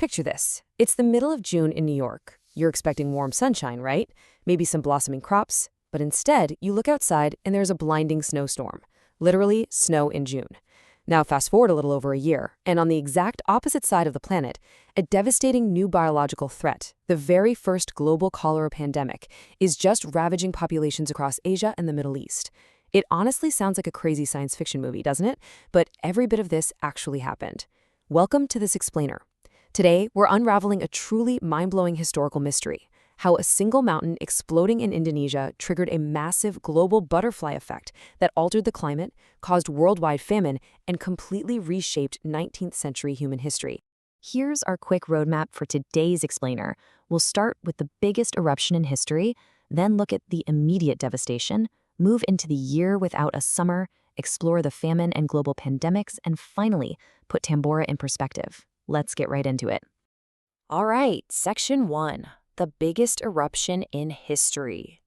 Picture this. It's the middle of June in New York. You're expecting warm sunshine, right? Maybe some blossoming crops. But instead, you look outside and there's a blinding snowstorm. Literally, snow in June. Now fast forward a little over a year, and on the exact opposite side of the planet, a devastating new biological threat, the very first global cholera pandemic, is just ravaging populations across Asia and the Middle East. It honestly sounds like a crazy science fiction movie, doesn't it? But every bit of this actually happened. Welcome to This Explainer. Today, we're unraveling a truly mind-blowing historical mystery: how a single mountain exploding in Indonesia triggered a massive global butterfly effect that altered the climate, caused worldwide famine, and completely reshaped 19th century human history. Here's our quick roadmap for today's explainer. We'll start with the biggest eruption in history, then look at the immediate devastation, move into the year without a summer, explore the famine and global pandemics, and finally, put Tambora in perspective. Let's get right into it. All right, Section 1. The biggest eruption in history.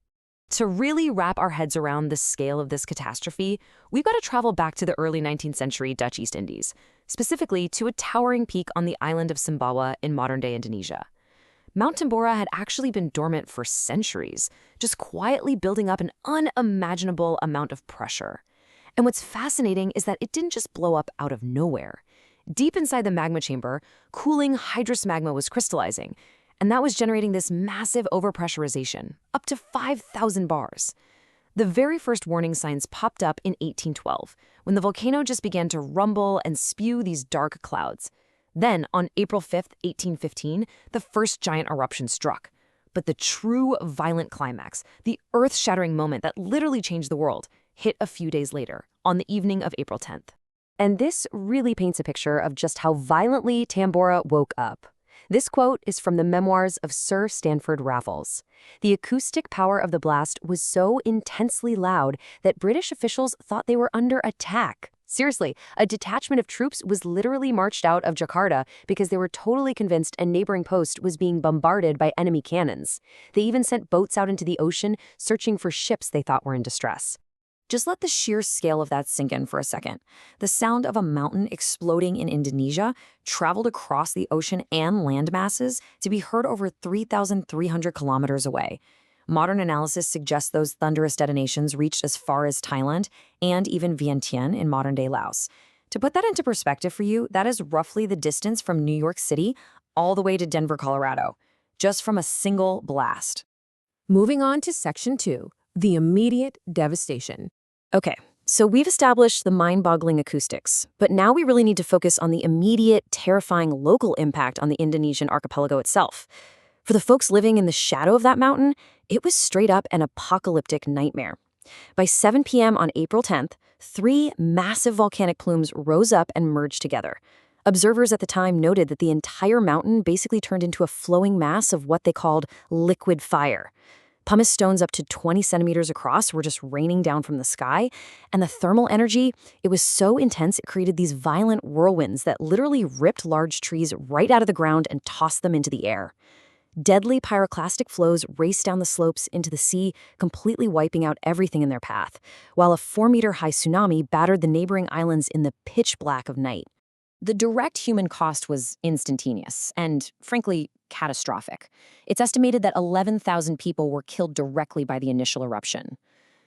To really wrap our heads around the scale of this catastrophe, we've got to travel back to the early 19th century Dutch East Indies, specifically to a towering peak on the island of Sumbawa in modern-day Indonesia. Mount Tambora had actually been dormant for centuries, just quietly building up an unimaginable amount of pressure. And what's fascinating is that it didn't just blow up out of nowhere. Deep inside the magma chamber, cooling hydrous magma was crystallizing, and that was generating this massive overpressurization, up to 5,000 bars. The very first warning signs popped up in 1812, when the volcano just began to rumble and spew these dark clouds. Then, on April 5th, 1815, the first giant eruption struck. But the true violent climax, the earth-shattering moment that literally changed the world, hit a few days later, on the evening of April 10th. And this really paints a picture of just how violently Tambora woke up. This quote is from the memoirs of Sir Stanford Raffles. The acoustic power of the blast was so intensely loud that British officials thought they were under attack. Seriously, a detachment of troops was literally marched out of Jakarta because they were totally convinced a neighboring post was being bombarded by enemy cannons. They even sent boats out into the ocean searching for ships they thought were in distress. Just let the sheer scale of that sink in for a second. The sound of a mountain exploding in Indonesia traveled across the ocean and land masses to be heard over 3,300 kilometers away. Modern analysis suggests those thunderous detonations reached as far as Thailand and even Vientiane in modern-day Laos. To put that into perspective for you, that is roughly the distance from New York City all the way to Denver, Colorado, just from a single blast. Moving on to Section 2, the immediate devastation. Okay, so we've established the mind-boggling acoustics, but now we really need to focus on the immediate, terrifying local impact on the Indonesian archipelago itself. For the folks living in the shadow of that mountain, it was straight up an apocalyptic nightmare. By 7 p.m. on April 10th, 3 massive volcanic plumes rose up and merged together. Observers at the time noted that the entire mountain basically turned into a flowing mass of what they called liquid fire. Pumice stones up to 20 centimeters across were just raining down from the sky, and the thermal energy, it was so intense it created these violent whirlwinds that literally ripped large trees right out of the ground and tossed them into the air. Deadly pyroclastic flows raced down the slopes into the sea, completely wiping out everything in their path, while a 4-meter-high tsunami battered the neighboring islands in the pitch black of night. The direct human cost was instantaneous and, frankly, catastrophic. It's estimated that 11,000 people were killed directly by the initial eruption.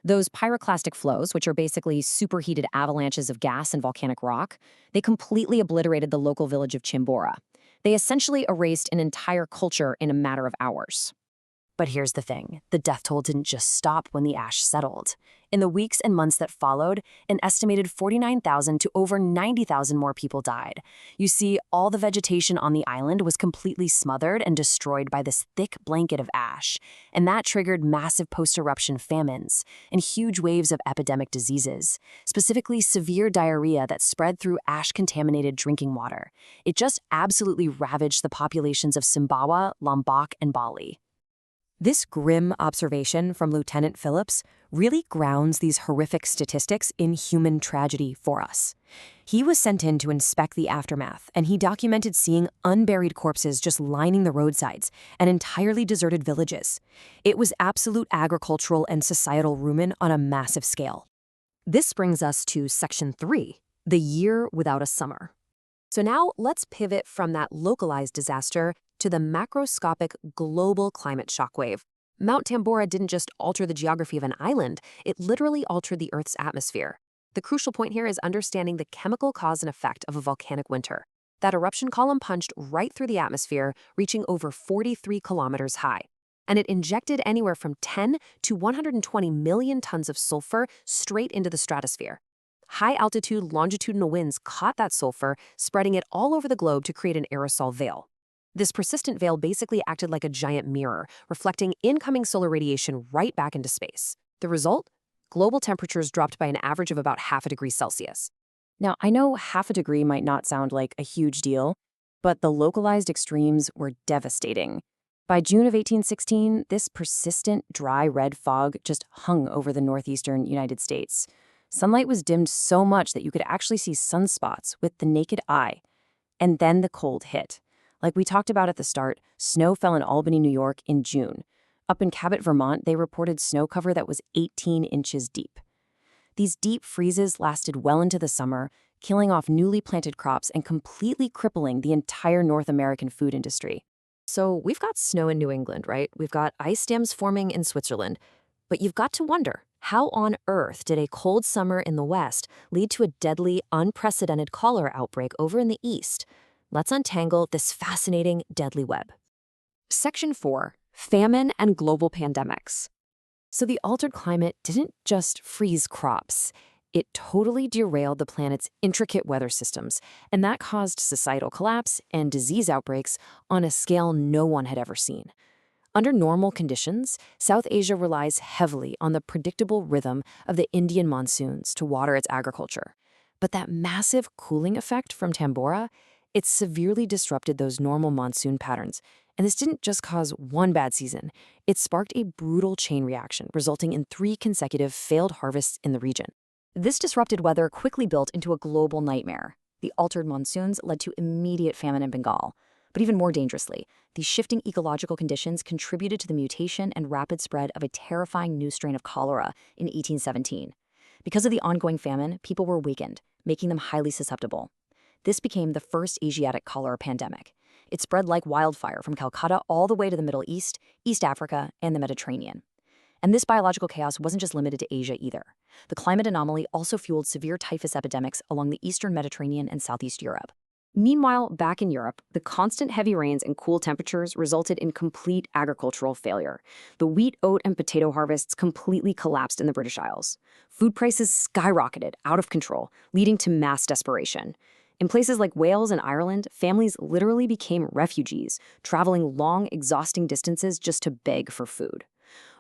Those pyroclastic flows, which are basically superheated avalanches of gas and volcanic rock, they completely obliterated the local village of Tambora. They essentially erased an entire culture in a matter of hours. But here's the thing, the death toll didn't just stop when the ash settled. In the weeks and months that followed, an estimated 49,000 to over 90,000 more people died. You see, all the vegetation on the island was completely smothered and destroyed by this thick blanket of ash, and that triggered massive post-eruption famines and huge waves of epidemic diseases, specifically severe diarrhea that spread through ash-contaminated drinking water. It just absolutely ravaged the populations of Sumbawa, Lombok, and Bali. This grim observation from Lieutenant Phillips really grounds these horrific statistics in human tragedy for us. He was sent in to inspect the aftermath, and he documented seeing unburied corpses just lining the roadsides and entirely deserted villages. It was absolute agricultural and societal ruin on a massive scale. This brings us to Section 3, the year without a summer. So now let's pivot from that localized disaster to the macroscopic global climate shockwave. Mount Tambora didn't just alter the geography of an island, it literally altered the Earth's atmosphere. The crucial point here is understanding the chemical cause and effect of a volcanic winter. That eruption column punched right through the atmosphere, reaching over 43 kilometers high. And it injected anywhere from 10 to 120 million tons of sulfur straight into the stratosphere. High-altitude longitudinal winds caught that sulfur, spreading it all over the globe to create an aerosol veil. This persistent veil basically acted like a giant mirror, reflecting incoming solar radiation right back into space. The result? Global temperatures dropped by an average of about half a degree Celsius. Now, I know half a degree might not sound like a huge deal, but the localized extremes were devastating. By June of 1816, this persistent, dry red fog just hung over the northeastern United States. Sunlight was dimmed so much that you could actually see sunspots with the naked eye. And then the cold hit. Like we talked about at the start, snow fell in Albany, New York in June. Up in Cabot, Vermont, they reported snow cover that was 18 inches deep. These deep freezes lasted well into the summer, killing off newly planted crops and completely crippling the entire North American food industry. So we've got snow in New England, right? We've got ice dams forming in Switzerland. But you've got to wonder, how on earth did a cold summer in the West lead to a deadly, unprecedented cholera outbreak over in the East? Let's untangle this fascinating, deadly web. Section 4. Famine and global pandemics. So the altered climate didn't just freeze crops. It totally derailed the planet's intricate weather systems, and that caused societal collapse and disease outbreaks on a scale no one had ever seen. Under normal conditions, South Asia relies heavily on the predictable rhythm of the Indian monsoons to water its agriculture. But that massive cooling effect from Tambora, it severely disrupted those normal monsoon patterns. And this didn't just cause one bad season. It sparked a brutal chain reaction, resulting in 3 consecutive failed harvests in the region. This disrupted weather quickly built into a global nightmare. The altered monsoons led to immediate famine in Bengal. But even more dangerously, these shifting ecological conditions contributed to the mutation and rapid spread of a terrifying new strain of cholera in 1817. Because of the ongoing famine, people were weakened, making them highly susceptible. This became the first Asiatic cholera pandemic. It spread like wildfire from Calcutta all the way to the Middle East, East Africa, and the Mediterranean. And this biological chaos wasn't just limited to Asia either. The climate anomaly also fueled severe typhus epidemics along the eastern Mediterranean and southeast Europe. Meanwhile, back in Europe, the constant heavy rains and cool temperatures resulted in complete agricultural failure. The wheat, oat, and potato harvests completely collapsed in the British Isles. Food prices skyrocketed out of control, leading to mass desperation. In places like Wales and Ireland, families literally became refugees, traveling long, exhausting distances just to beg for food.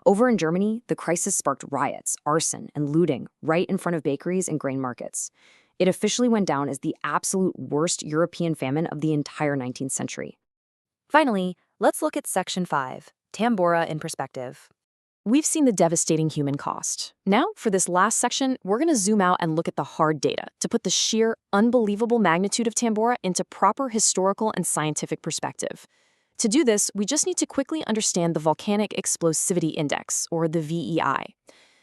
Over in Germany, the crisis sparked riots, arson, and looting right in front of bakeries and grain markets. It officially went down as the absolute worst European famine of the entire 19th century. Finally, let's look at Section 5, Tambora in perspective. We've seen the devastating human cost. Now, for this last section, we're going to zoom out and look at the hard data to put the sheer, unbelievable magnitude of Tambora into proper historical and scientific perspective. To do this, we just need to quickly understand the Volcanic Explosivity Index, or the VEI.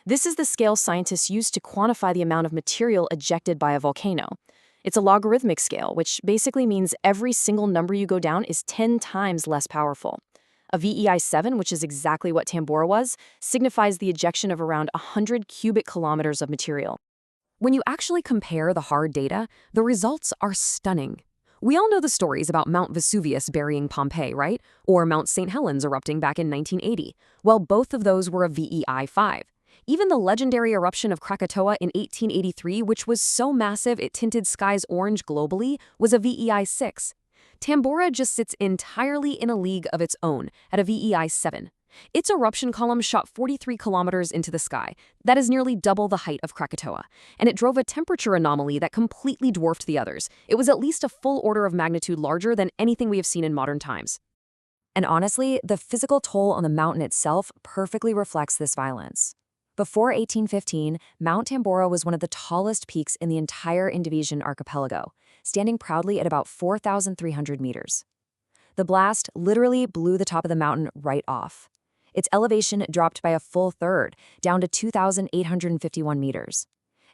This is the scale scientists use to quantify the amount of material ejected by a volcano. It's a logarithmic scale, which basically means every single number you go down is 10 times less powerful. A VEI 7, which is exactly what Tambora was, signifies the ejection of around 100 cubic kilometers of material. When you actually compare the hard data, the results are stunning. We all know the stories about Mount Vesuvius burying Pompeii, right? Or Mount St. Helens erupting back in 1980. Well, both of those were a VEI 5. Even the legendary eruption of Krakatoa in 1883, which was so massive it tinted skies orange globally, was a VEI 6. Tambora just sits entirely in a league of its own at a VEI 7. Its eruption column shot 43 kilometers into the sky. That is nearly double the height of Krakatoa. And it drove a temperature anomaly that completely dwarfed the others. It was at least a full order of magnitude larger than anything we have seen in modern times. And honestly, the physical toll on the mountain itself perfectly reflects this violence. Before 1815, Mount Tambora was one of the tallest peaks in the entire Indonesian archipelago, standing proudly at about 4,300 meters. The blast literally blew the top of the mountain right off. Its elevation dropped by a full third, down to 2,851 meters.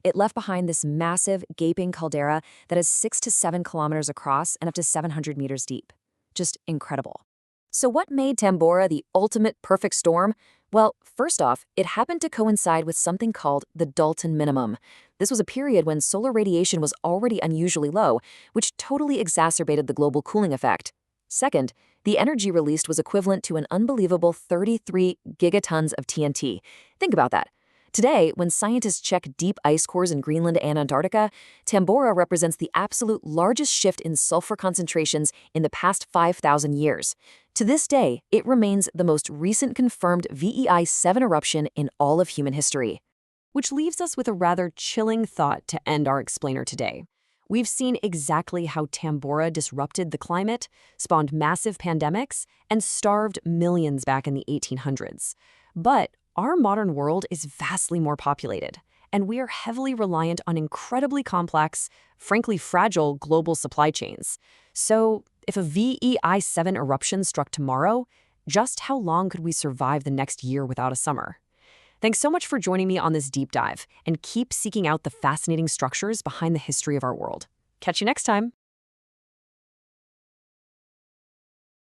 It left behind this massive, gaping caldera that is 6 to 7 kilometers across and up to 700 meters deep. Just incredible. So what made Tambora the ultimate perfect storm? Well, first off, it happened to coincide with something called the Dalton minimum. This was a period when solar radiation was already unusually low, which totally exacerbated the global cooling effect. Second, the energy released was equivalent to an unbelievable 33 gigatons of TNT. Think about that. Today, when scientists check deep ice cores in Greenland and Antarctica, Tambora represents the absolute largest shift in sulfur concentrations in the past 5,000 years. To this day, it remains the most recent confirmed VEI-7 eruption in all of human history. Which leaves us with a rather chilling thought to end our explainer today. We've seen exactly how Tambora disrupted the climate, spawned massive pandemics, and starved millions back in the 1800s. But our modern world is vastly more populated, and we are heavily reliant on incredibly complex, frankly fragile global supply chains. So, if a VEI-7 eruption struck tomorrow, just how long could we survive the next year without a summer? Thanks so much for joining me on this deep dive, and keep seeking out the fascinating structures behind the history of our world. Catch you next time.